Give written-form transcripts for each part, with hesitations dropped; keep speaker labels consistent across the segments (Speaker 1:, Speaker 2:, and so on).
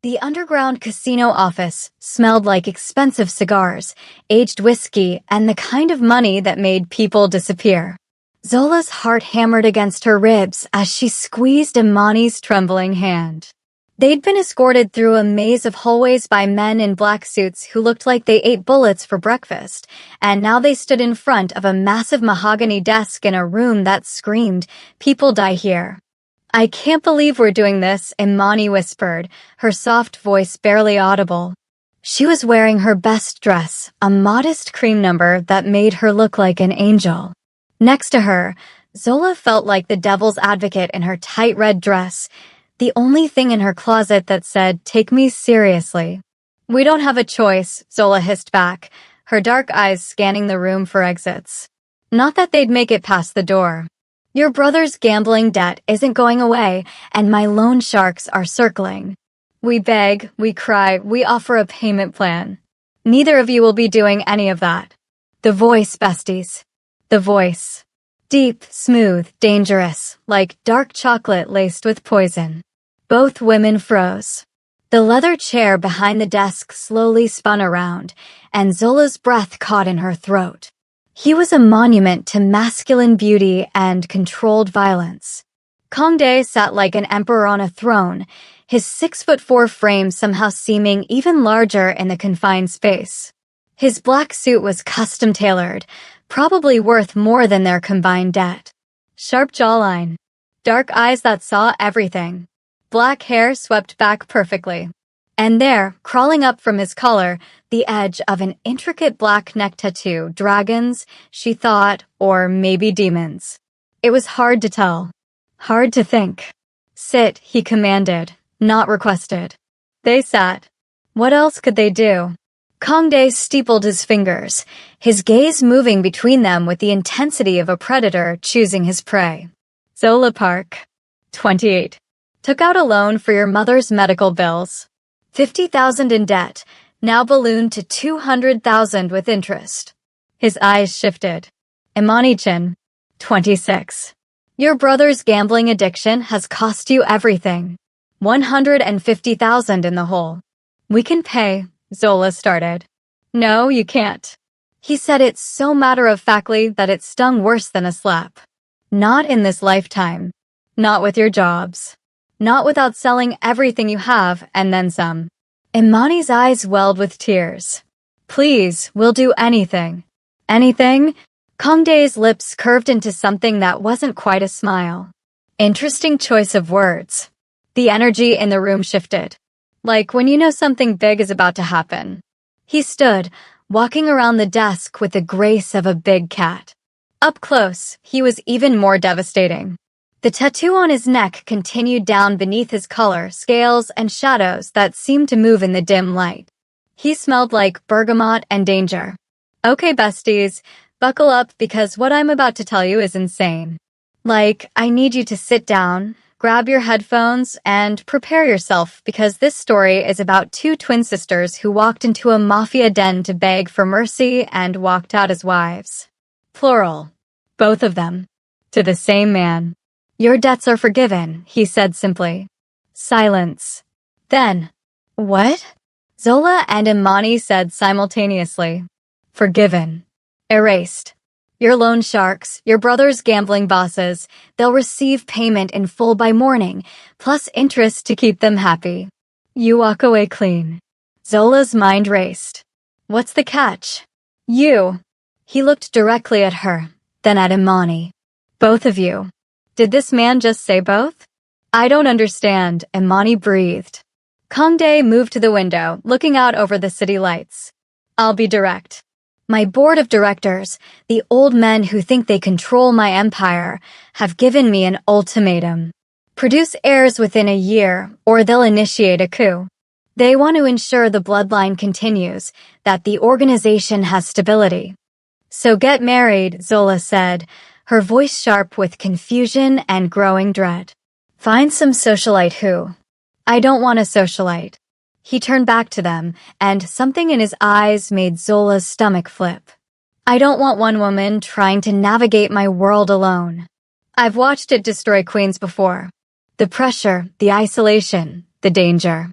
Speaker 1: The underground casino office smelled like expensive cigars, aged whiskey, and the kind of money that made people disappear. Zola's heart hammered against her ribs as she squeezed Imani's trembling hand. They'd been escorted through a maze of hallways by men in black suits who looked like they ate bullets for breakfast, and now they stood in front of a massive mahogany desk in a room that screamed, "People die here." "I can't believe we're doing this," Imani whispered, her soft voice barely audible. She was wearing her best dress, a modest cream number that made her look like an angel. Next to her, Zola felt like the devil's advocate in her tight red dress, the only thing in her closet that said, "Take me seriously." "We don't have a choice," Zola hissed back, her dark eyes scanning the room for exits. Not that they'd make it past the door. "Your brother's gambling debt isn't going away, and my loan sharks are circling. We beg, we cry, we offer a payment plan. Neither of you will be doing any of that." The voice, besties. The voice. Deep, smooth, dangerous, like dark chocolate laced with poison. Both women froze. The leather chair behind the desk slowly spun around, and Zola's breath caught in her throat. He was a monument to masculine beauty and controlled violence. Kongdae sat like an emperor on a throne, his 6'4" frame somehow seeming even larger in the confined space. His black suit was custom-tailored, probably worth more than their combined debt. Sharp jawline. Dark eyes that saw everything. Black hair swept back perfectly. And there, crawling up from his collar, the edge of an intricate black neck tattoo, dragons, she thought, or maybe demons. It was hard to tell. Hard to think. "Sit," he commanded, not requested. They sat. What else could they do? Kongdae steepled his fingers, his gaze moving between them with the intensity of a predator choosing his prey. "Zola Park, 28. Took out a loan for your mother's medical bills. 50,000 in debt, now ballooned to 200,000 with interest." His eyes shifted. "Imani-chin, 26. Your brother's gambling addiction has cost you everything. 150,000 in the hole. We can pay," Zola started. "No, you can't." He said it so matter-of-factly that it stung worse than a slap. "Not in this lifetime. Not with your jobs. Not without selling everything you have and then some." Imani's eyes welled with tears. "Please, we'll do anything." "Anything?" Kongdae's lips curved into something that wasn't quite a smile. Interesting choice of words. The energy in the room shifted. Like when you know something big is about to happen. He stood, walking around the desk with the grace of a big cat. Up close, he was even more devastating. The tattoo on his neck continued down beneath his collar, scales and shadows that seemed to move in the dim light. He smelled like bergamot and danger. "Okay, besties, buckle up because what I'm about to tell you is insane. Like, I need you to sit down, grab your headphones, and prepare yourself because this story is about two twin sisters who walked into a mafia den to beg for mercy and walked out as wives. Plural. Both of them. To the same man. Your debts are forgiven," he said simply. Silence. Then, "What?" Zola and Imani said simultaneously. "Forgiven. Erased. Your loan sharks, your brother's gambling bosses, they'll receive payment in full by morning, plus interest to keep them happy. You walk away clean." Zola's mind raced. "What's the catch?" "You." He looked directly at her, then at Imani. "Both of you." Did this man just say both? "I don't understand," Imani breathed. Kongdae moved to the window, looking out over the city lights. "I'll be direct. My board of directors, the old men who think they control my empire, have given me an ultimatum. Produce heirs within a year, or they'll initiate a coup. They want to ensure the bloodline continues, that the organization has stability. So get married," Zola said, her voice sharp with confusion and growing dread. "Find some socialite who." "I don't want a socialite." He turned back to them, and something in his eyes made Zola's stomach flip. "I don't want one woman trying to navigate my world alone. I've watched it destroy queens before. The pressure, the isolation, the danger."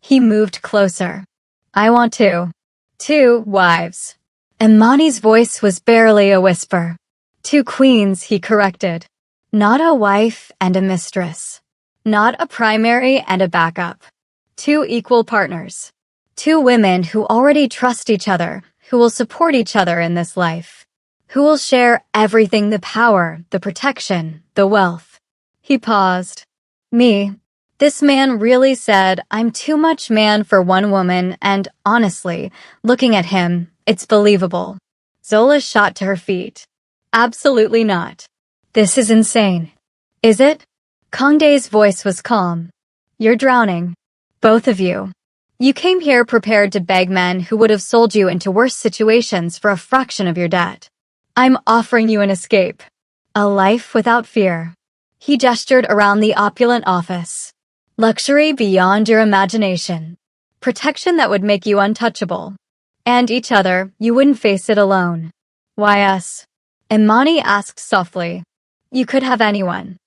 Speaker 1: He moved closer. I want two wives. Imani's voice was barely a whisper. 2 queens, he corrected. Not a wife and a mistress. Not a primary and a backup. 2 equal partners. 2 women who already trust each other, who will support each other in this life. Who will share everything, the power, the protection, the wealth. He paused. Me. This man really said, I'm too much man for one woman, and honestly, looking at him, it's believable. Zola shot to her feet. Absolutely not. This is insane. Is it? Kangdae's voice was calm. You're drowning. Both of you. You came here prepared to beg men who would have sold you into worse situations for a fraction of your debt. I'm offering you an escape. A life without fear. He gestured around the opulent office. Luxury beyond your imagination. Protection that would make you untouchable. And each other, you wouldn't face it alone. Why us? Imani asked softly. You could have anyone.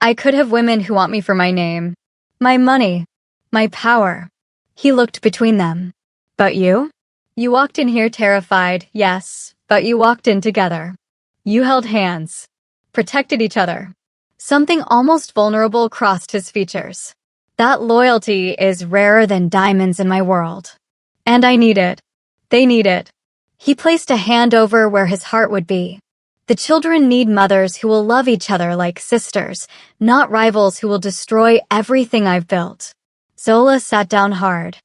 Speaker 1: I could have women who want me for my name. My money. My power. He looked between them. But you? You walked in here terrified, yes, but you walked in together. You held hands. Protected each other. Something almost vulnerable crossed his features. That loyalty is rarer than diamonds in my world. And I need it. They need it. He placed a hand over where his heart would be. The children need mothers who will love each other like sisters, not rivals who will destroy everything I've built. Zola sat down hard.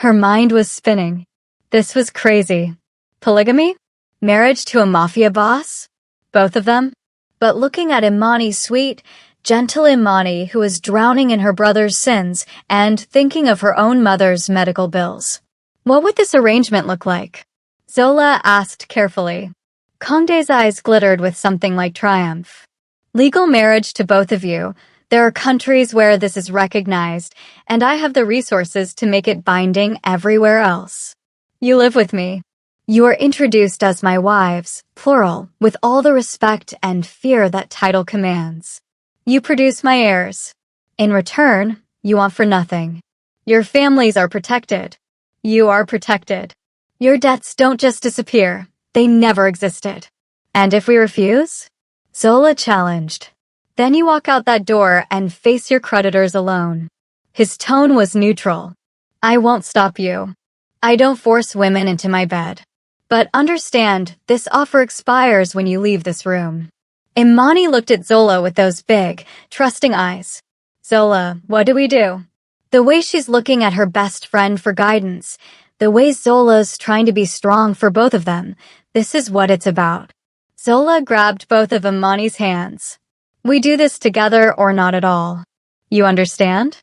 Speaker 1: Her mind was spinning. This was crazy. Polygamy? Marriage to a mafia boss? Both of them? But looking at Imani's sweet, gentle Imani who was drowning in her brother's sins and thinking of her own mother's medical bills. What would this arrangement look like? Zola asked carefully. Kangdae's eyes glittered with something like triumph. Legal marriage to both of you. There are countries where this is recognized, and I have the resources to make it binding everywhere else. You live with me. You are introduced as my wives, plural, with all the respect and fear that title commands. You produce my heirs. In return, you want for nothing. Your families are protected. You are protected. Your debts don't just disappear. They never existed. And if we refuse? Zola challenged. Then you walk out that door and face your creditors alone. His tone was neutral. I won't stop you. I don't force women into my bed. But understand, this offer expires when you leave this room. Imani looked at Zola with those big, trusting eyes. Zola, what do we do? The way she's looking at her best friend for guidance, the way Zola's trying to be strong for both of them, this is what it's about. Zola grabbed both of Imani's hands. We do this together or not at all. You understand?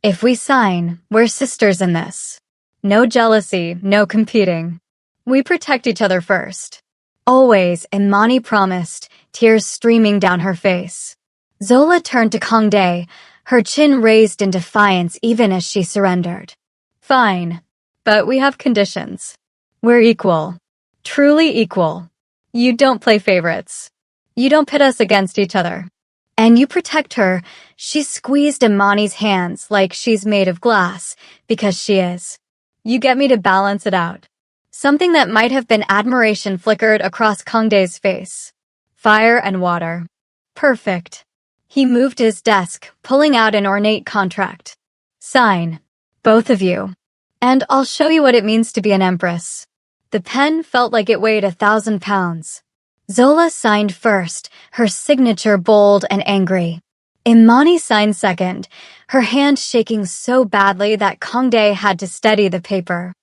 Speaker 1: If we sign, we're sisters in this. No jealousy, no competing. We protect each other first. Always, Imani promised, tears streaming down her face. Zola turned to Kangdae, her chin raised in defiance even as she surrendered. Fine, but we have conditions. We're equal. Truly equal. You don't play favorites. You don't pit us against each other. And you protect her. She squeezed Imani's hands like she's made of glass, because she is. You get me to balance it out. Something that might have been admiration flickered across Kangdae's face. Fire and water. Perfect. He moved his desk, pulling out an ornate contract. Sign. Both of you. And I'll show you what it means to be an empress. The pen felt like it weighed 1,000 pounds. Zola signed first, her signature bold and angry. Imani signed second, her hand shaking so badly that Kangdae had to steady the paper.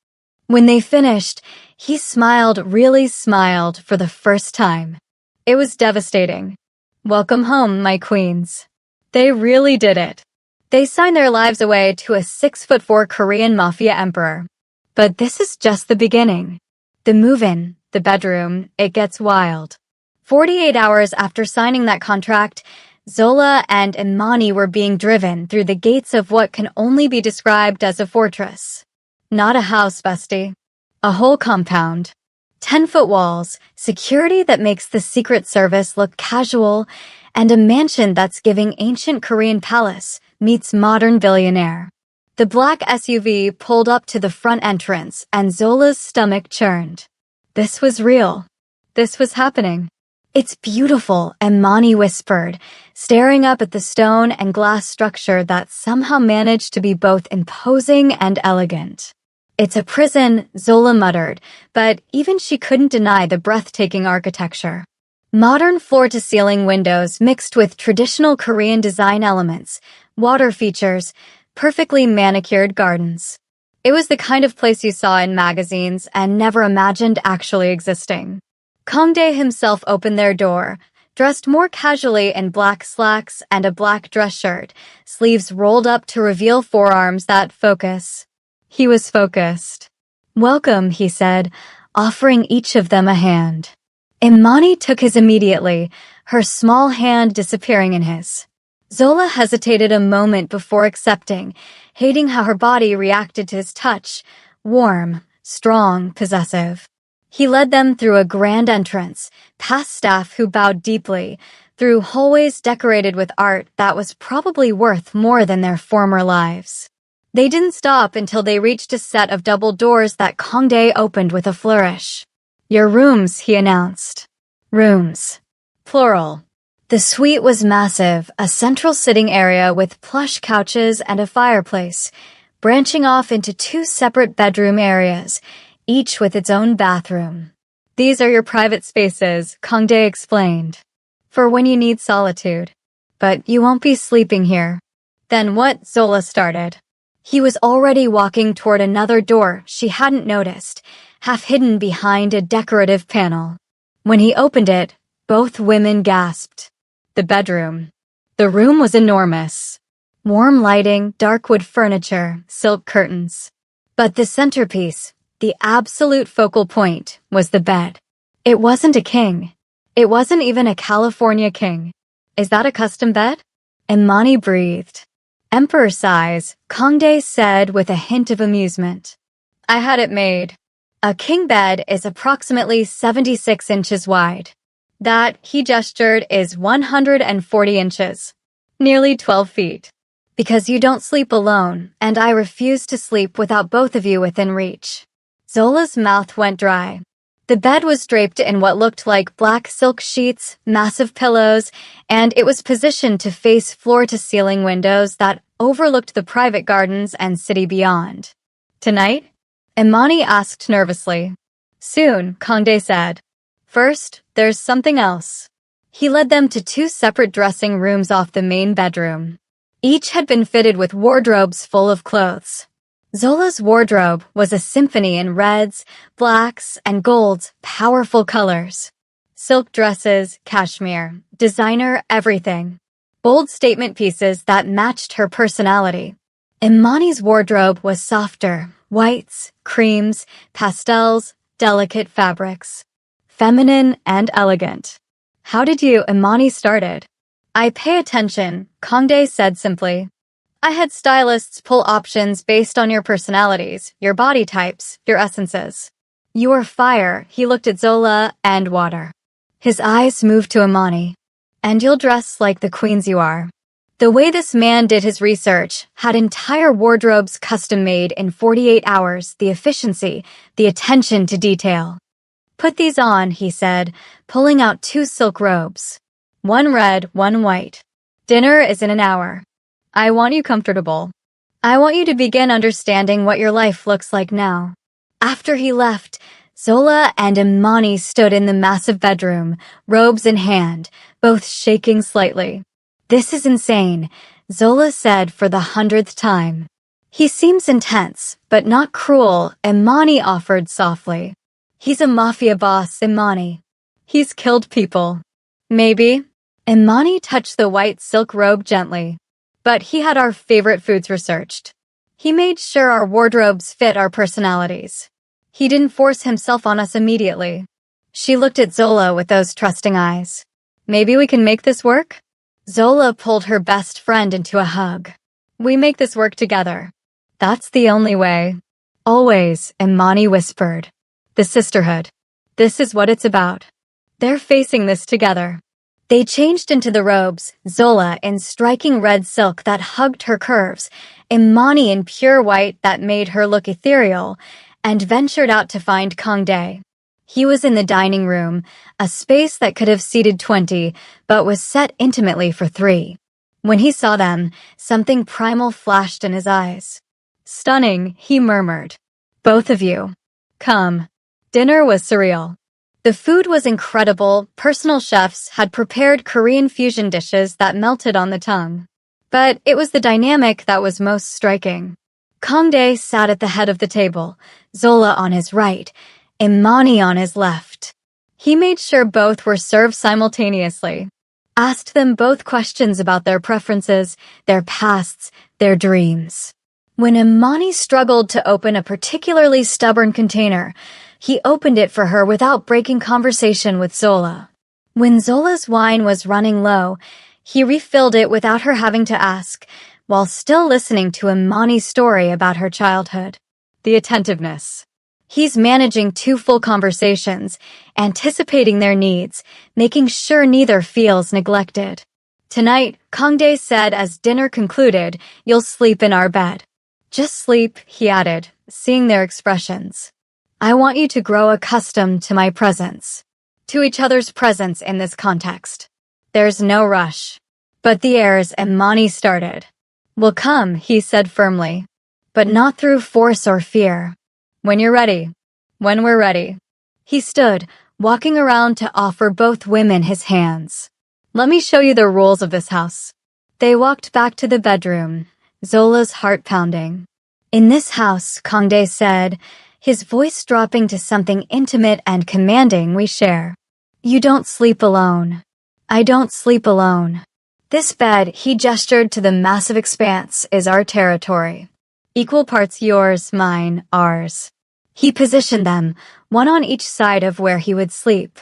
Speaker 1: When they finished, he smiled, really smiled for the first time. It was devastating. Welcome home, my queens. They really did it. They signed their lives away to a 6'4" Korean mafia emperor. But this is just the beginning. The move-in, the bedroom, it gets wild. 48 hours after signing that contract, Zola and Imani were being driven through the gates of what can only be described as a fortress. Not a house, bestie. A whole compound. 10-foot walls, security that makes the Secret Service look casual, and a mansion that's giving ancient Korean palace meets modern billionaire. The black SUV pulled up to the front entrance and Zola's stomach churned. This was real. This was happening. It's beautiful, Imani whispered, staring up at the stone and glass structure that somehow managed to be both imposing and elegant. It's a prison, Zola muttered, but even she couldn't deny the breathtaking architecture. Modern floor-to-ceiling windows mixed with traditional Korean design elements, water features, perfectly manicured gardens. It was the kind of place you saw in magazines and never imagined actually existing. Kangdae himself opened their door, dressed more casually in black slacks and a black dress shirt, sleeves rolled up to reveal forearms that focus. He was focused. "Welcome," he said, offering each of them a hand. Imani took his immediately, her small hand disappearing in his. Zola hesitated a moment before accepting, hating how her body reacted to his touch, warm, strong, possessive. He led them through a grand entrance, past staff who bowed deeply, through hallways decorated with art that was probably worth more than their former lives. They didn't stop until they reached a set of double doors that Kangdae opened with a flourish. "Your rooms," he announced. Rooms. Plural. The suite was massive, a central sitting area with plush couches and a fireplace, branching off into two separate bedroom areas, each with its own bathroom. "These are your private spaces," Kangdae explained, "for when you need solitude. But you won't be sleeping here." "Then what?" Zola started. He was already walking toward another door she hadn't noticed, half hidden behind a decorative panel. When he opened it, both women gasped. The bedroom. The room was enormous. Warm lighting, dark wood furniture, silk curtains. But the centerpiece, the absolute focal point, was the bed. It wasn't a king. It wasn't even a California king. "Is that a custom bed?" Imani breathed. "Emperor size," Kangdae said with a hint of amusement. "I had it made. A king bed is approximately 76 inches wide. That," he gestured, "is 140 inches. Nearly 12 feet. Because you don't sleep alone, and I refuse to sleep without both of you within reach." Zola's mouth went dry. The bed was draped in what looked like black silk sheets, massive pillows, and it was positioned to face floor-to-ceiling windows that overlooked the private gardens and city beyond. "Tonight?" Imani asked nervously. "Soon," Kangdae said. "First, there's something else." He led them to two separate dressing rooms off the main bedroom. Each had been fitted with wardrobes full of clothes. Zola's wardrobe was a symphony in reds, blacks, and golds, powerful colors. Silk dresses, cashmere, designer, everything. Bold statement pieces that matched her personality. Imani's wardrobe was softer, whites, creams, pastels, delicate fabrics. Feminine and elegant. "How did you?" Imani started. "I pay attention," Kangdae said simply. "I had stylists pull options based on your personalities, your body types, your essences. You are fire," he looked at Zola, "and water." His eyes moved to Imani. "And you'll dress like the queens you are." The way this man did his research, had entire wardrobes custom-made in 48 hours, the efficiency, the attention to detail. "Put these on," he said, pulling out two silk robes. "One red, one white. Dinner is in an hour. I want you comfortable. I want you to begin understanding what your life looks like now." After he left, Zola and Imani stood in the massive bedroom, robes in hand, both shaking slightly. "This is insane," Zola said for the 100th time. "He seems intense, but not cruel," Imani offered softly. "He's a mafia boss, Imani. He's killed people." "Maybe." Imani touched the white silk robe gently. "But he had our favorite foods researched. He made sure our wardrobes fit our personalities. He didn't force himself on us immediately." She looked at Zola with those trusting eyes. "Maybe we can make this work?" Zola pulled her best friend into a hug. "We make this work together. That's the only way." "Always," Imani whispered. "The sisterhood. This is what it's about. They're facing this together. They changed into the robes, Zola in striking red silk that hugged her curves, Imani in pure white that made her look ethereal, and ventured out to find Kangdae. He was in the dining room, a space that could have seated 20, but was set intimately for 3. When he saw them, something primal flashed in his eyes. "Stunning," he murmured. "Both of you. Come." Dinner was surreal. The food was incredible. Personal chefs had prepared Korean fusion dishes that melted on the tongue. But it was the dynamic that was most striking. Kangdae sat at the head of the table, Zola on his right, Imani on his left. He made sure both were served simultaneously, asked them both questions about their preferences, their pasts, their dreams. When Imani struggled to open a particularly stubborn container, he opened it for her without breaking conversation with Zola. When Zola's wine was running low, he refilled it without her having to ask, while still listening to Imani's story about her childhood. The attentiveness. He's managing 2 full conversations, anticipating their needs, making sure neither feels neglected. "Tonight," Kangdae said as dinner concluded, "you'll sleep in our bed." "Just sleep," he added, seeing their expressions. "I want you to grow accustomed to my presence, to each other's presence in this context. There's no rush." But the airs Imani started. "Will come," he said firmly, "but not through force or fear. When you're ready. When we're ready." He stood, walking around to offer both women his hands. "Let me show you the rules of this house." They walked back to the bedroom, Zola's heart pounding. "In this house," Kangdae said, his voice dropping to something intimate and commanding, "we share. You don't sleep alone. I don't sleep alone. This bed," he gestured to the massive expanse, "is our territory. Equal parts yours, mine, ours." He positioned them, one on each side of where he would sleep.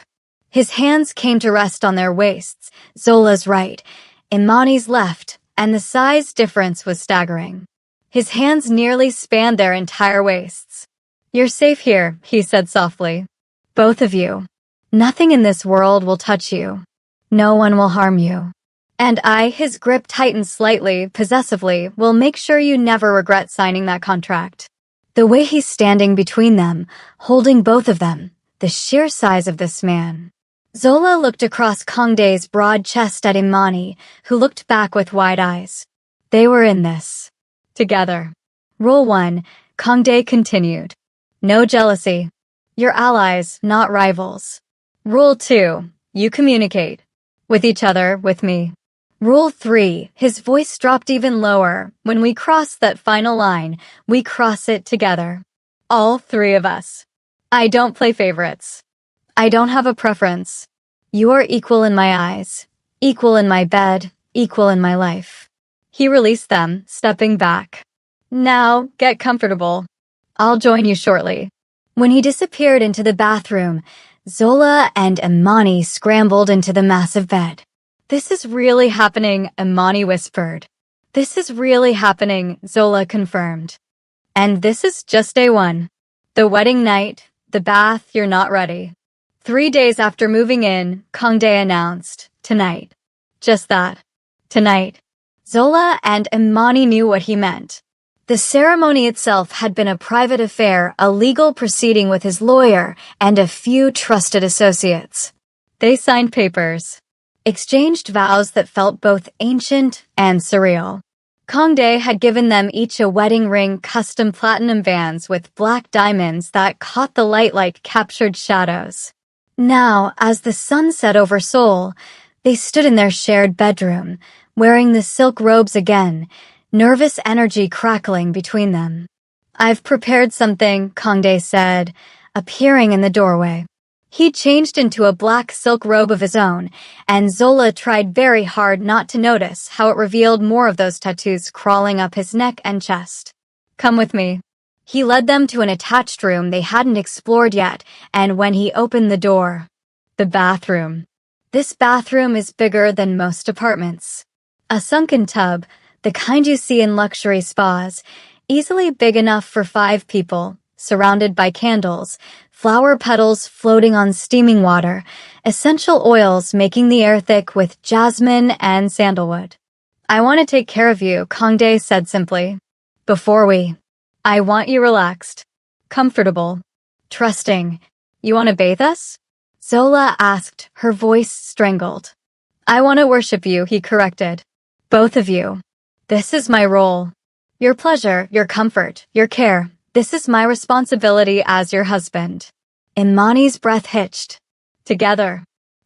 Speaker 1: His hands came to rest on their waists, Zola's right, Imani's left, and the size difference was staggering. His hands nearly spanned their entire waists. "You're safe here," he said softly. "Both of you. Nothing in this world will touch you. No one will harm you. And I," his grip tightened slightly, possessively, "will make sure you never regret signing that contract." The way he's standing between them, holding both of them, the sheer size of this man. Zola looked across Kangdae's broad chest at Imani, who looked back with wide eyes. They were in this. Together. Rule 1, Kangdae continued. No jealousy. You're allies, not rivals. Rule 2, you communicate. With each other, with me. Rule 3, his voice dropped even lower. When we cross that final line, we cross it together. All 3 of us. I don't play favorites. I don't have a preference. You are equal in my eyes, equal in my bed, equal in my life. He released them, stepping back. Now, get comfortable. I'll join you shortly. When he disappeared into the bathroom, Zola and Imani scrambled into the massive bed. This is really happening, Imani whispered. This is really happening, Zola confirmed. And this is just day 1. The wedding night, the bath, you're not ready. 3 days after moving in, Kangdae announced, tonight. Just that. Tonight. Zola and Imani knew what he meant. The ceremony itself had been a private affair, a legal proceeding with his lawyer and a few trusted associates. They signed papers. Exchanged vows that felt both ancient and surreal. Kangdae had given them each a wedding ring, custom platinum bands with black diamonds that caught the light like captured shadows. Now, as the sun set over Seoul, they stood in their shared bedroom, wearing the silk robes again, nervous energy crackling between them. I've prepared something, Kangdae said, appearing in the doorway. He changed into a black silk robe of his own, and Zola tried very hard not to notice how it revealed more of those tattoos crawling up his neck and chest. Come with me. He led them to an attached room they hadn't explored yet, and when he opened the door, the bathroom. This bathroom is bigger than most apartments. A sunken tub, the kind you see in luxury spas, easily big enough for 5 people, surrounded by candles, flower petals floating on steaming water, essential oils making the air thick with jasmine and sandalwood. "I want to take care of you," Kangdae said simply. I want you relaxed, comfortable, trusting. "You want to bathe us?" Zola asked, her voice strangled. "I want to worship you," he corrected. "Both of you. This is my role. Your pleasure, your comfort, your care. This is my responsibility as your husband." Imani's breath hitched. Together.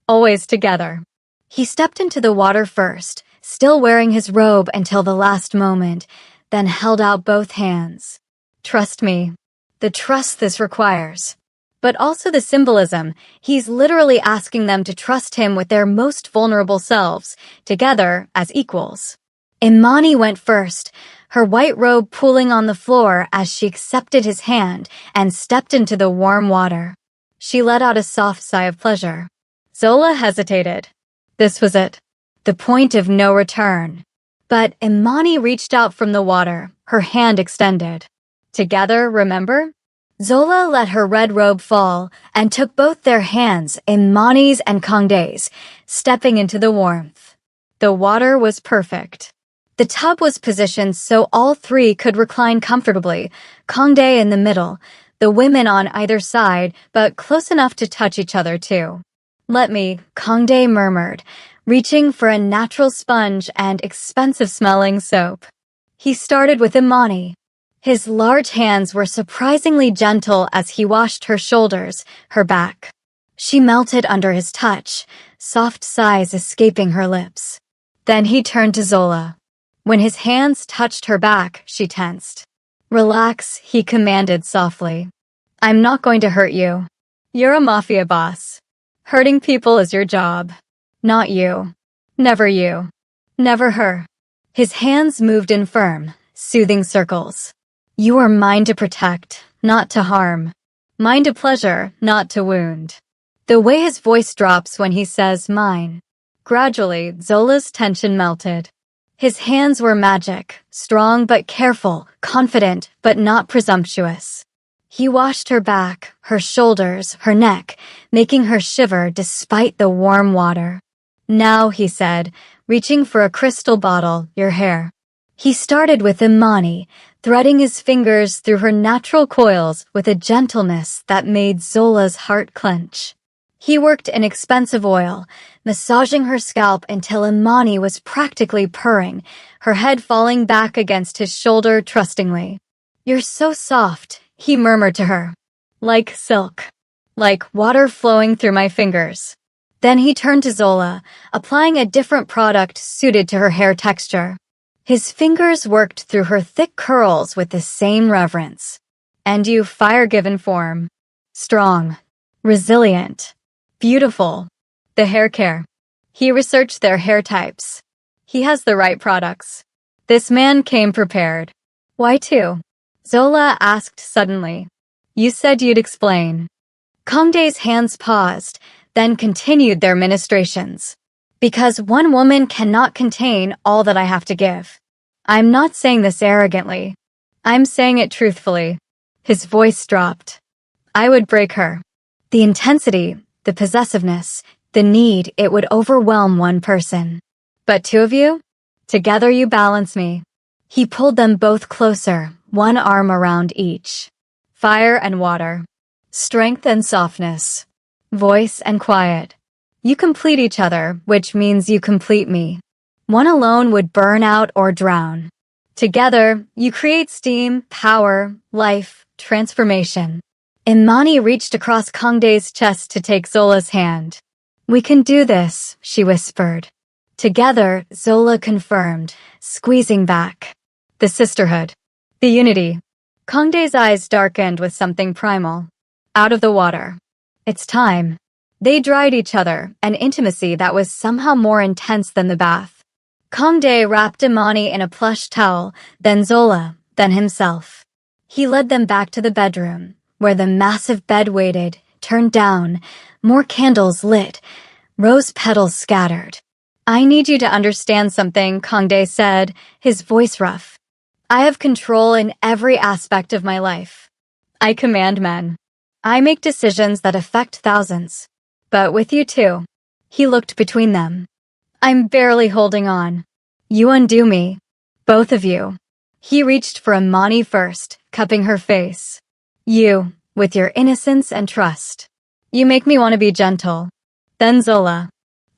Speaker 1: Always together. He stepped into the water first, still wearing his robe until the last moment, then held out both hands. "Trust me." The trust this requires. But also the symbolism. He's literally asking them to trust him with their most vulnerable selves, together as equals. Imani went first, her white robe pooling on the floor as she accepted his hand and stepped into the warm water. She let out a soft sigh of pleasure. Zola hesitated. This was it. The point of no return. But Imani reached out from the water, her hand extended. Together, remember? Zola let her red robe fall and took both their hands, Imani's and Kangdae's, stepping into the warmth. The water was perfect. The tub was positioned so all three could recline comfortably, Kangdae in the middle, the women on either side, but close enough to touch each other too. "Let me," Kangdae murmured, reaching for a natural sponge and expensive-smelling soap. He started with Imani. His large hands were surprisingly gentle as he washed her shoulders, her back. She melted under his touch, soft sighs escaping her lips. Then he turned to Zola. When his hands touched her back, she tensed. "Relax," he commanded softly. "I'm not going to hurt you. You're a mafia boss. Hurting people is your job. Not you. Never you. Never her." His hands moved in firm, soothing circles. "You are mine to protect, not to harm. Mine to pleasure, not to wound." The way his voice drops when he says mine. Gradually, Zola's tension melted. His hands were magic, strong but careful, confident but not presumptuous. He washed her back, her shoulders, her neck, making her shiver despite the warm water. "Now," he said, reaching for a crystal bottle, "your hair." He started with Imani, threading his fingers through her natural coils with a gentleness that made Zola's heart clench. He worked in expensive oil, massaging her scalp until Imani was practically purring, her head falling back against his shoulder trustingly. "You're so soft," he murmured to her. "Like silk. Like water flowing through my fingers." Then he turned to Zola, applying a different product suited to her hair texture. His fingers worked through her thick curls with the same reverence. "And you fire-given form. Strong. Resilient. Beautiful." The hair care. He researched their hair types. He has the right products. This man came prepared. "Why two?" Zola asked suddenly. "You said you'd explain." Kangdae's hands paused, then continued their ministrations. "Because one woman cannot contain all that I have to give. I'm not saying this arrogantly. I'm saying it truthfully." His voice dropped. "I would break her. The intensity, the possessiveness, the need, it would overwhelm one person. But two of you? Together you balance me." He pulled them both closer, one arm around each. "Fire and water. Strength and softness. Voice and quiet. You complete each other, which means you complete me. One alone would burn out or drown. Together, you create steam, power, life, transformation." Imani reached across Kangdae's chest to take Zola's hand. "We can do this," she whispered. Together, Zola confirmed, squeezing back. The sisterhood. The unity. Kangdae's eyes darkened with something primal. Out of the water. It's time. They dried each other, an intimacy that was somehow more intense than the bath. Kangdae wrapped Imani in a plush towel, then Zola, then himself. He led them back to the bedroom, where the massive bed waited, turned down, more candles lit, rose petals scattered. "I need you to understand something," Kangdae said, his voice rough. "I have control in every aspect of my life. I command men. I make decisions that affect thousands. But with you too. He looked between them. I'm barely holding on. You undo me. Both of you. He reached for Imani first, cupping her face. You, with your innocence and trust. You make me want to be gentle. Then Zola.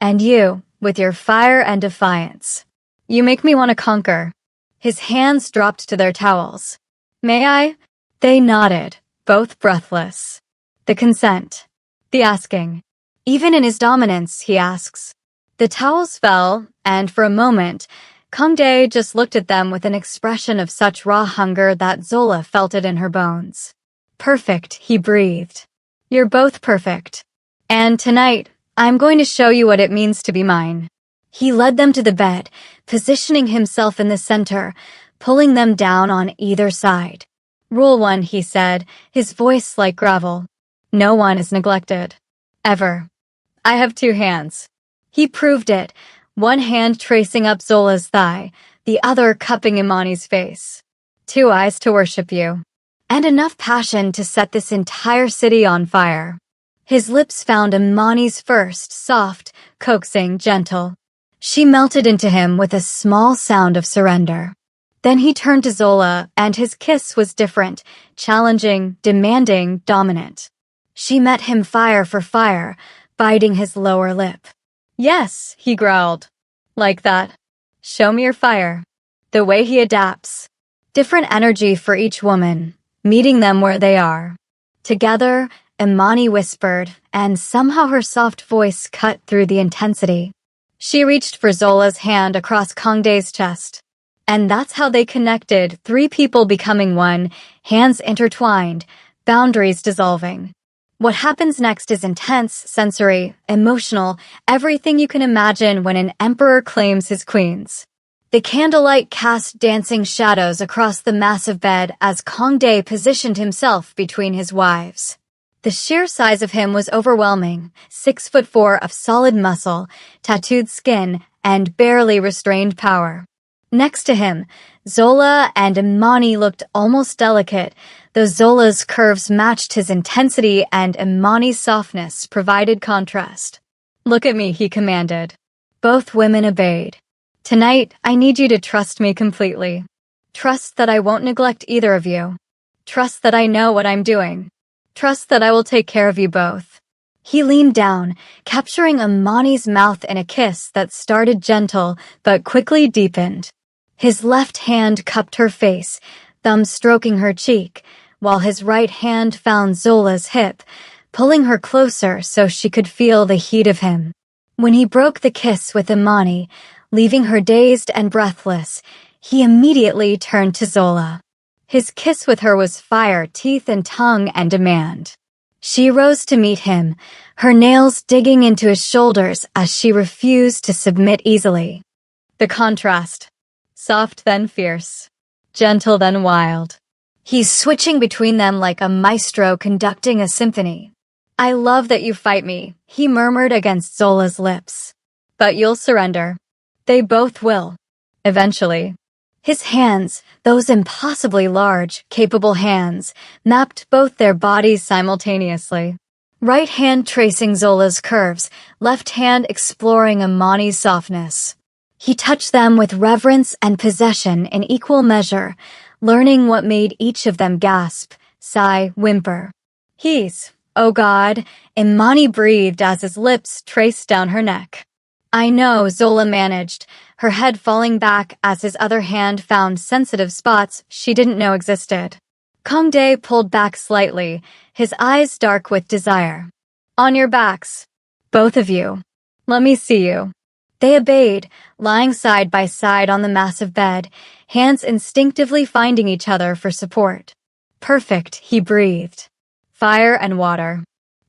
Speaker 1: And you, with your fire and defiance. You make me want to conquer. His hands dropped to their towels. May I? They nodded, both breathless. The consent. The asking. Even in his dominance, he asks. The towels fell, and for a moment, Kangdae just looked at them with an expression of such raw hunger that Zola felt it in her bones. Perfect, he breathed. You're both perfect. And tonight, I'm going to show you what it means to be mine. He led them to the bed, positioning himself in the center, pulling them down on either side. Rule 1, he said, his voice like gravel. No one is neglected. Ever. I have 2 hands. He proved it, one hand tracing up Zola's thigh, the other cupping Imani's face. 2 eyes to worship you. And enough passion to set this entire city on fire. His lips found Imani's first, soft, coaxing, gentle. She melted into him with a small sound of surrender. Then he turned to Zola, and his kiss was different, challenging, demanding, dominant. She met him fire for fire, biting his lower lip. Yes, he growled. Like that. Show me your fire. The way he adapts. Different energy for each woman, meeting them where they are. Together, Imani whispered, and somehow her soft voice cut through the intensity. She reached for Zola's hand across Kangdae's chest. And that's how they connected, 3 people becoming one, hands intertwined, boundaries dissolving. What happens next is intense, sensory, emotional, everything you can imagine when an emperor claims his queens. The candlelight cast dancing shadows across the massive bed as Kangdae positioned himself between his wives. The sheer size of him was overwhelming, 6'4" of solid muscle, tattooed skin, and barely restrained power. Next to him, Zola and Imani looked almost delicate, though Zola's curves matched his intensity and Imani's softness provided contrast. Look at me, he commanded. Both women obeyed. Tonight, I need you to trust me completely. Trust that I won't neglect either of you. Trust that I know what I'm doing. Trust that I will take care of you both. He leaned down, capturing Imani's mouth in a kiss that started gentle but quickly deepened. His left hand cupped her face, thumb stroking her cheek, while his right hand found Zola's hip, pulling her closer so she could feel the heat of him. When he broke the kiss with Imani, leaving her dazed and breathless, he immediately turned to Zola. His kiss with her was fire, teeth and tongue, and demand. She rose to meet him, her nails digging into his shoulders as she refused to submit easily. The contrast. Soft then fierce. Gentle then wild. He's switching between them like a maestro conducting a symphony. I love that you fight me, he murmured against Zola's lips. But you'll surrender. They both will. Eventually. His hands, those impossibly large, capable hands, mapped both their bodies simultaneously. Right hand tracing Zola's curves, left hand exploring Imani's softness. He touched them with reverence and possession in equal measure, learning what made each of them gasp, sigh, whimper. Oh God, Imani breathed as his lips traced down her neck. I know, Zola managed, her head falling back as his other hand found sensitive spots she didn't know existed. Kangdae pulled back slightly, his eyes dark with desire. On your backs. Both of you. Let me see you. They obeyed, lying side by side on the massive bed, hands instinctively finding each other for support. Perfect, he breathed. Fire and water.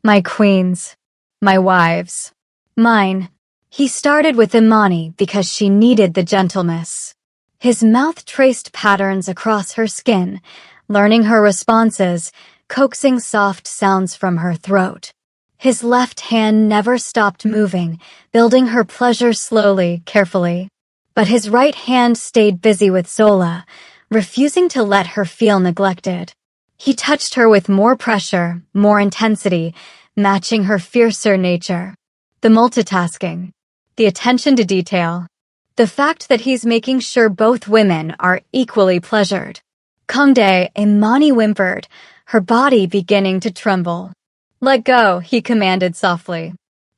Speaker 1: My queens. My wives. Mine. He started with Imani because she needed the gentleness. His mouth traced patterns across her skin, learning her responses, coaxing soft sounds from her throat. His left hand never stopped moving, building her pleasure slowly, carefully. But his right hand stayed busy with Zola, refusing to let her feel neglected. He touched her with more pressure, more intensity, matching her fiercer nature. The multitasking, the attention to detail, the fact that he's making sure both women are equally pleasured. Kangdae, Imani whimpered, her body beginning to tremble. "Let go," he commanded softly.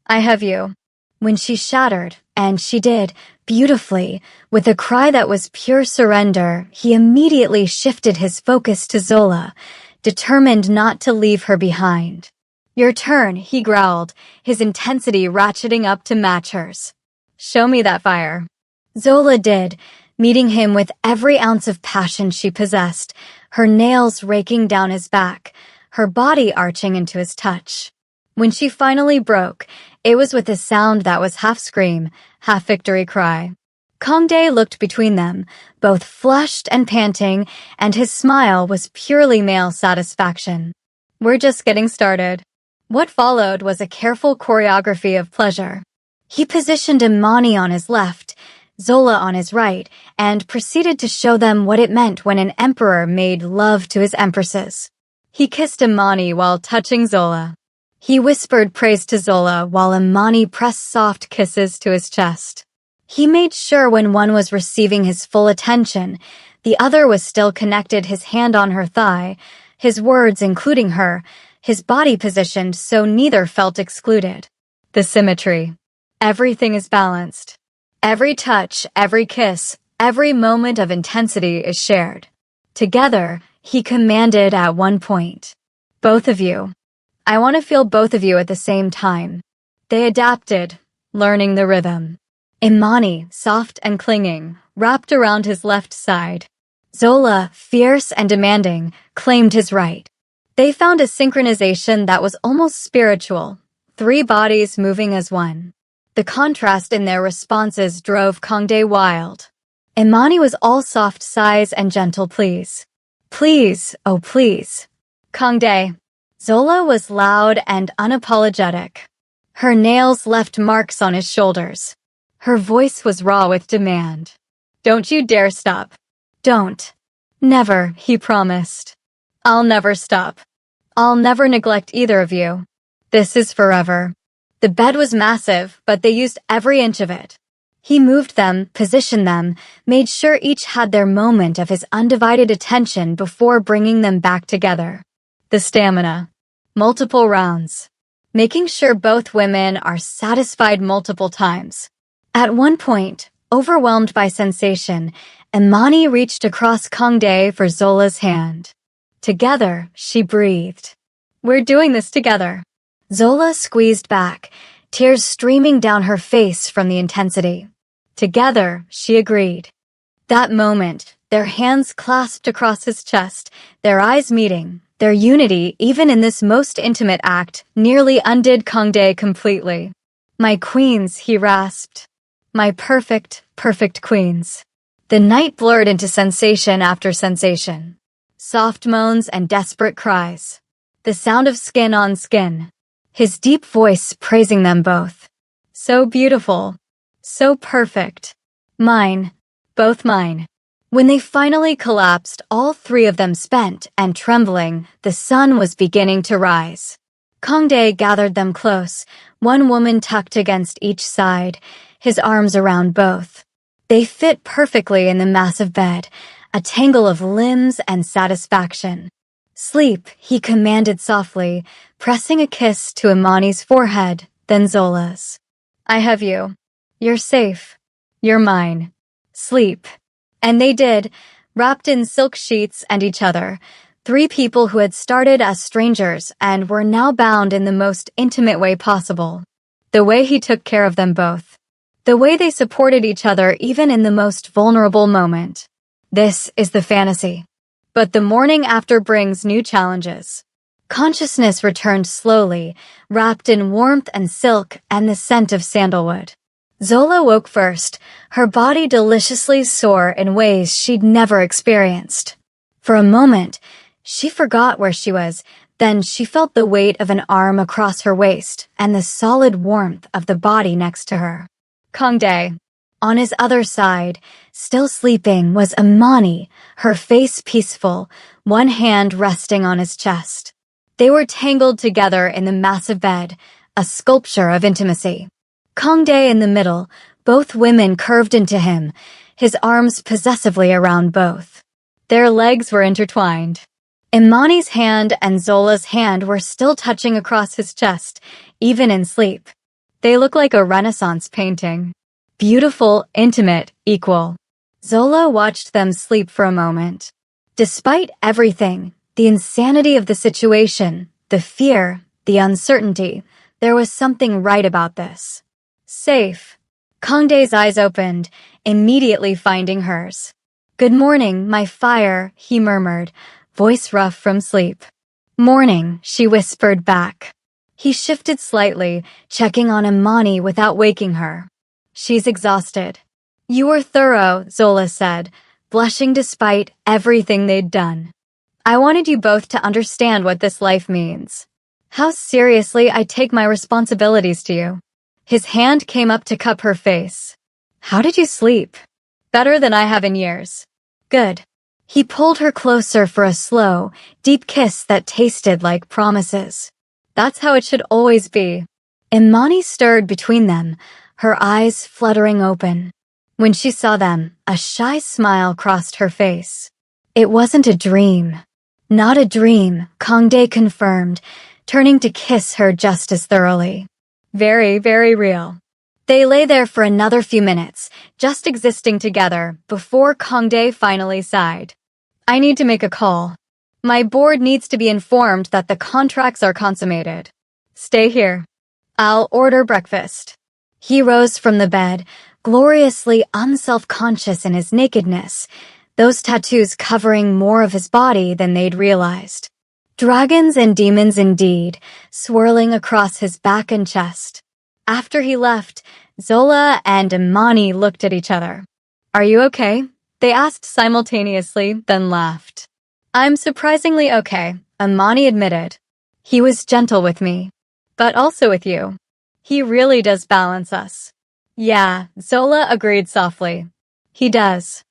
Speaker 1: "I have you." When she shattered, and she did, beautifully, with a cry that was pure surrender, he immediately shifted his focus to Zola, determined not to leave her behind. "Your turn," he growled, his intensity ratcheting up to match hers. "Show me that fire." Zola did, meeting him with every ounce of passion she possessed, her nails raking down his back, her body arching into his touch. When she finally broke, it was with a sound that was half scream, half victory cry. Kangdae looked between them, both flushed and panting, and his smile was purely male satisfaction. "We're just getting started." What followed was a careful choreography of pleasure. He positioned Imani on his left, Zola on his right, and proceeded to show them what it meant when an emperor made love to his empresses. He kissed Imani while touching Zola. He whispered praise to Zola while Imani pressed soft kisses to his chest. He made sure when one was receiving his full attention, the other was still connected, his hand on her thigh, his words including her, his body positioned so neither felt excluded. The symmetry. Everything is balanced. Every touch, every kiss, every moment of intensity is shared. Together, he commanded at one point. "Both of you. I want to feel both of you at the same time." They adapted, learning the rhythm. Imani, soft and clinging, wrapped around his left side. Zola, fierce and demanding, claimed his right. They found a synchronization that was almost spiritual, 3 bodies moving as one. The contrast in their responses drove Kangdae wild. Imani was all soft sighs and gentle pleas. "Please, oh please." Kangdae. Zola was loud and unapologetic. Her nails left marks on his shoulders. Her voice was raw with demand. "Don't you dare stop." "Don't." "Never," he promised. "I'll never stop. I'll never neglect either of you. This is forever." The bed was massive, but they used every inch of it. He moved them, positioned them, made sure each had their moment of his undivided attention before bringing them back together. The stamina. Multiple rounds. Making sure both women are satisfied multiple times. At one point, overwhelmed by sensation, Imani reached across Kangdae for Zola's hand. Together, she breathed. "We're doing this together." Zola squeezed back, tears streaming down her face from the intensity. Together, she agreed. That moment, their hands clasped across his chest, their eyes meeting, their unity, even in this most intimate act, nearly undid Kangdae completely. "My queens," he rasped. "My perfect, perfect queens." The night blurred into sensation after sensation. Soft moans and desperate cries. The sound of skin on skin. His deep voice praising them both. "So beautiful. So perfect. Mine. Both mine." When they finally collapsed, all 3 of them spent and trembling, the sun was beginning to rise. Kangdae gathered them close, one woman tucked against each side, his arms around both. They fit perfectly in the massive bed, a tangle of limbs and satisfaction. "Sleep," he commanded softly, pressing a kiss to Imani's forehead, then Zola's. "I have you. You're safe. You're mine. Sleep." And they did, wrapped in silk sheets and each other, 3 people who had started as strangers and were now bound in the most intimate way possible. The way he took care of them both. The way they supported each other even in the most vulnerable moment. This is the fantasy. But the morning after brings new challenges. Consciousness returned slowly, wrapped in warmth and silk and the scent of sandalwood. Zola woke first, her body deliciously sore in ways she'd never experienced. For a moment, she forgot where she was, then she felt the weight of an arm across her waist and the solid warmth of the body next to her. Kangdae. On his other side, still sleeping, was Imani, her face peaceful, one hand resting on his chest. They were tangled together in the massive bed, a sculpture of intimacy. Kangdae in the middle, both women curved into him, his arms possessively around both. Their legs were intertwined. Imani's hand and Zola's hand were still touching across his chest, even in sleep. They looked like a Renaissance painting. Beautiful, intimate, equal. Zola watched them sleep for a moment. Despite everything, the insanity of the situation, the fear, the uncertainty, there was something right about this. Safe. Kangdae's eyes opened, immediately finding hers. "Good morning, my fire," he murmured, voice rough from sleep. "Morning," she whispered back. He shifted slightly, checking on Imani without waking her. "She's exhausted." "You were thorough," Zola said, blushing despite everything they'd done. "I wanted you both to understand what this life means. How seriously I take my responsibilities to you." His hand came up to cup her face. "How did you sleep?" "Better than I have in years." "Good." He pulled her closer for a slow, deep kiss that tasted like promises. "That's how it should always be." Imani stirred between them, her eyes fluttering open. When she saw them, a shy smile crossed her face. "It wasn't a dream." "Not a dream," Kangdae confirmed, turning to kiss her just as thoroughly. "Very, very real." They lay there for another few minutes, just existing together, before Kangdae finally sighed. "I need to make a call. My board needs to be informed that the contracts are consummated. Stay here. I'll order breakfast." He rose from the bed, gloriously unself-conscious in his nakedness, those tattoos covering more of his body than they'd realized. Dragons and demons indeed, swirling across his back and chest. After he left, Zola and Imani looked at each other. "Are you okay?" they asked simultaneously, then laughed. "I'm surprisingly okay," Imani admitted. "He was gentle with me. But also with you. He really does balance us." "Yeah," Zola agreed softly. "He does."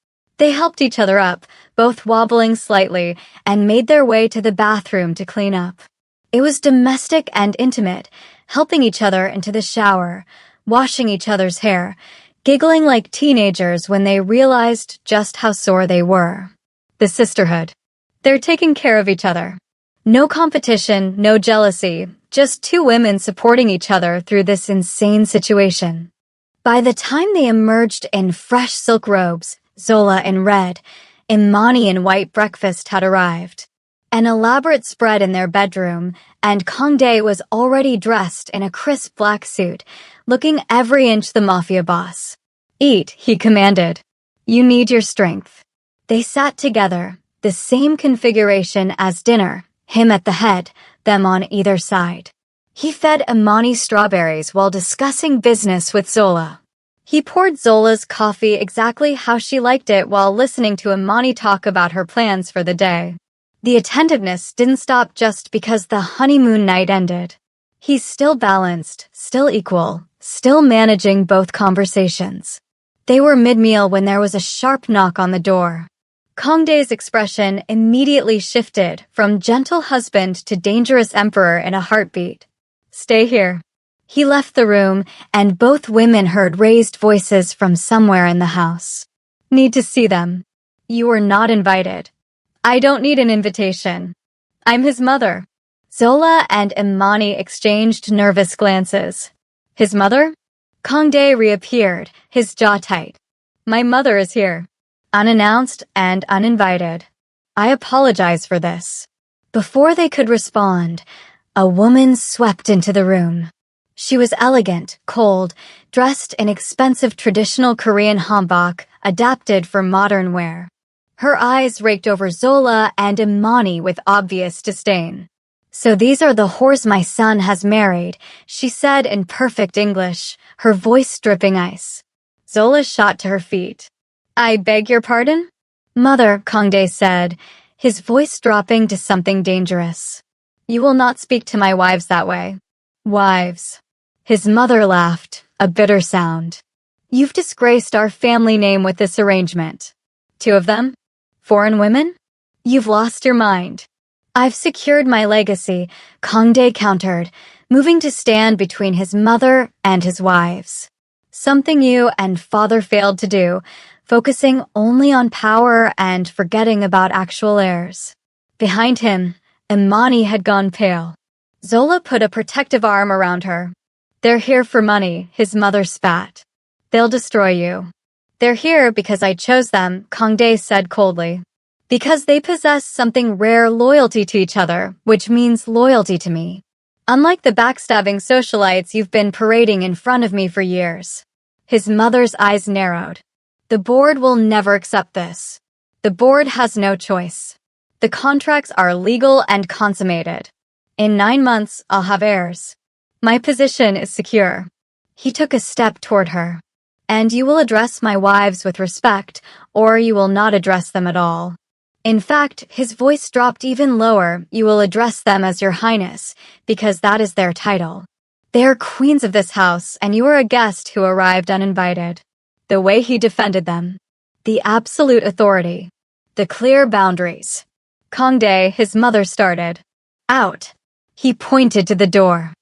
Speaker 1: They helped each other up, both wobbling slightly, and made their way to the bathroom to clean up. It was domestic and intimate, helping each other into the shower, washing each other's hair, giggling like teenagers when they realized just how sore they were. The sisterhood. They're taking care of each other. No competition, no jealousy, just two women supporting each other through this insane situation. By the time they emerged in fresh silk robes, Zola in red, Imani in white, breakfast had arrived. An elaborate spread in their bedroom, and Kangdae was already dressed in a crisp black suit, looking every inch the Mafia boss. "Eat," he commanded. "You need your strength." They sat together, the same configuration as dinner, him at the head, them on either side. He fed Imani strawberries while discussing business with Zola. He poured Zola's coffee exactly how she liked it while listening to Imani talk about her plans for the day. The attentiveness didn't stop just because the honeymoon night ended. He's still balanced, still equal, still managing both conversations. They were mid-meal when there was a sharp knock on the door. Kangdae's expression immediately shifted from gentle husband to dangerous emperor in a heartbeat. "Stay here." He left the room, and both women heard raised voices from somewhere in the house. "Need to see them." "You were not invited." "I don't need an invitation. I'm his mother." Zola and Imani exchanged nervous glances. "His mother?" Kangdae reappeared, his jaw tight. "My mother is here. Unannounced and uninvited. I apologize for this." Before they could respond, a woman swept into the room. She was elegant, cold, dressed in expensive traditional Korean hanbok, adapted for modern wear. Her eyes raked over Zola and Imani with obvious disdain. "So these are the whores my son has married," she said in perfect English, her voice dripping ice. Zola shot to her feet. "I beg your pardon?" "Mother," Kangdae said, his voice dropping to something dangerous. "You will not speak to my wives that way." "Wives." His mother laughed, a bitter sound. "You've disgraced our family name with this arrangement." "Two of them? Foreign women? You've lost your mind." I've secured my legacy, Kangdae countered, moving to stand between his mother and his wives. Something you and father failed to do, focusing only on power and forgetting about actual heirs. Behind him, Imani had gone pale. Zola put a protective arm around her. They're here for money, his mother spat. They'll destroy you. They're here because I chose them, Kangdae said coldly. Because they possess something rare, loyalty to each other, which means loyalty to me. Unlike the backstabbing socialites you've been parading in front of me for years. His mother's eyes narrowed. The board will never accept this. The board has no choice. The contracts are legal and consummated. In 9 months, I'll have heirs. My position is secure. He took a step toward her. And you will address my wives with respect, or you will not address them at all. In fact, his voice dropped even lower. You will address them as Your Highness, because that is their title. They are queens of this house, and you are a guest who arrived uninvited. The way he defended them. The absolute authority. The clear boundaries. Kangdae, his mother started. Out. He pointed to the door.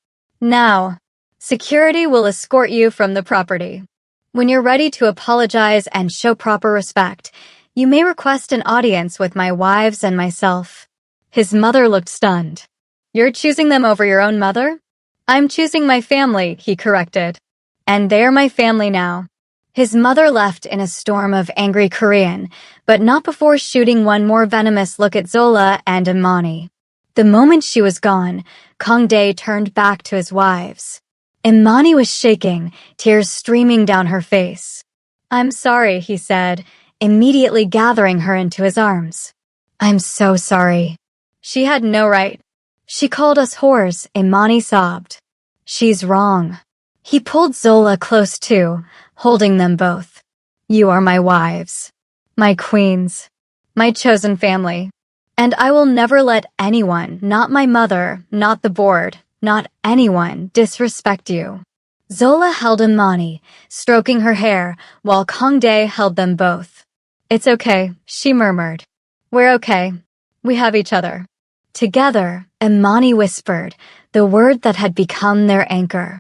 Speaker 1: Now, security will escort you from the property. When you're ready to apologize and show proper respect, you may request an audience with my wives and myself. His mother looked stunned. You're choosing them over your own mother? I'm choosing my family, he corrected. And they're my family now. His mother left in a storm of angry Korean, but not before shooting one more venomous look at Zola and Imani. The moment she was gone, Kangdae turned back to his wives. Imani was shaking, tears streaming down her face. I'm sorry, he said, immediately gathering her into his arms. I'm so sorry. She had no right. She called us whores, Imani sobbed. She's wrong. He pulled Zola close too, holding them both. You are my wives. My queens. My chosen family. And I will never let anyone, not my mother, not the board, not anyone, disrespect you. Zola held Imani, stroking her hair, while Kangdae held them both. It's okay, she murmured. We're okay. We have each other. Together, Imani whispered, the word that had become their anchor.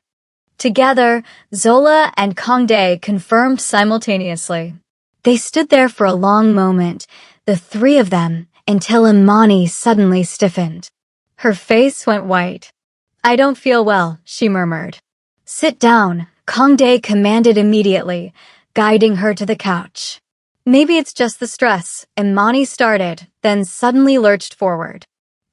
Speaker 1: Together, Zola and Kangdae confirmed simultaneously. They stood there for a long moment, the three of them, until Imani suddenly stiffened. Her face went white. I don't feel well, she murmured. Sit down, Kangdae commanded immediately, guiding her to the couch. Maybe it's just the stress, Imani started, then suddenly lurched forward.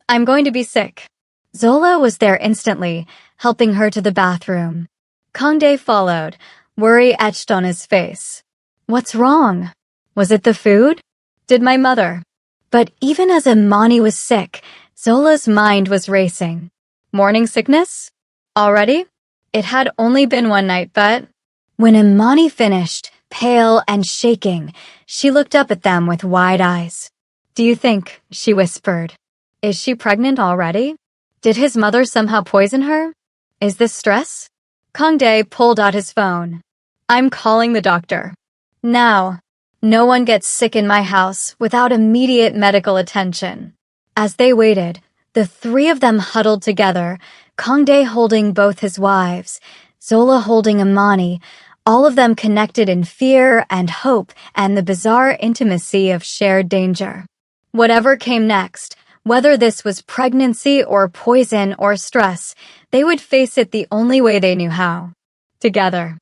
Speaker 1: I'm going to be sick. Zola was there instantly, helping her to the bathroom. Kangdae followed, worry etched on his face. What's wrong? Was it the food? Did my mother? But even as Imani was sick, Zola's mind was racing. Morning sickness? Already? It had only been one night, but... When Imani finished, pale and shaking, she looked up at them with wide eyes. Do you think, she whispered, is she pregnant already? Did his mother somehow poison her? Is this stress? Kangdae pulled out his phone. I'm calling the doctor. Now. No one gets sick in my house without immediate medical attention. As they waited, the three of them huddled together, Kangdae holding both his wives, Zola holding Imani, all of them connected in fear and hope and the bizarre intimacy of shared danger. Whatever came next, whether this was pregnancy or poison or stress, they would face it the only way they knew how. Together.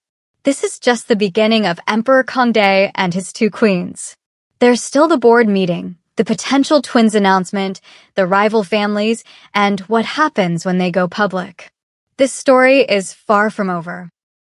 Speaker 1: This is just the beginning of Emperor Kangdae and his two queens. There's still the board meeting, the potential twins announcement, the rival families, and what happens when they go public. This story is far from over.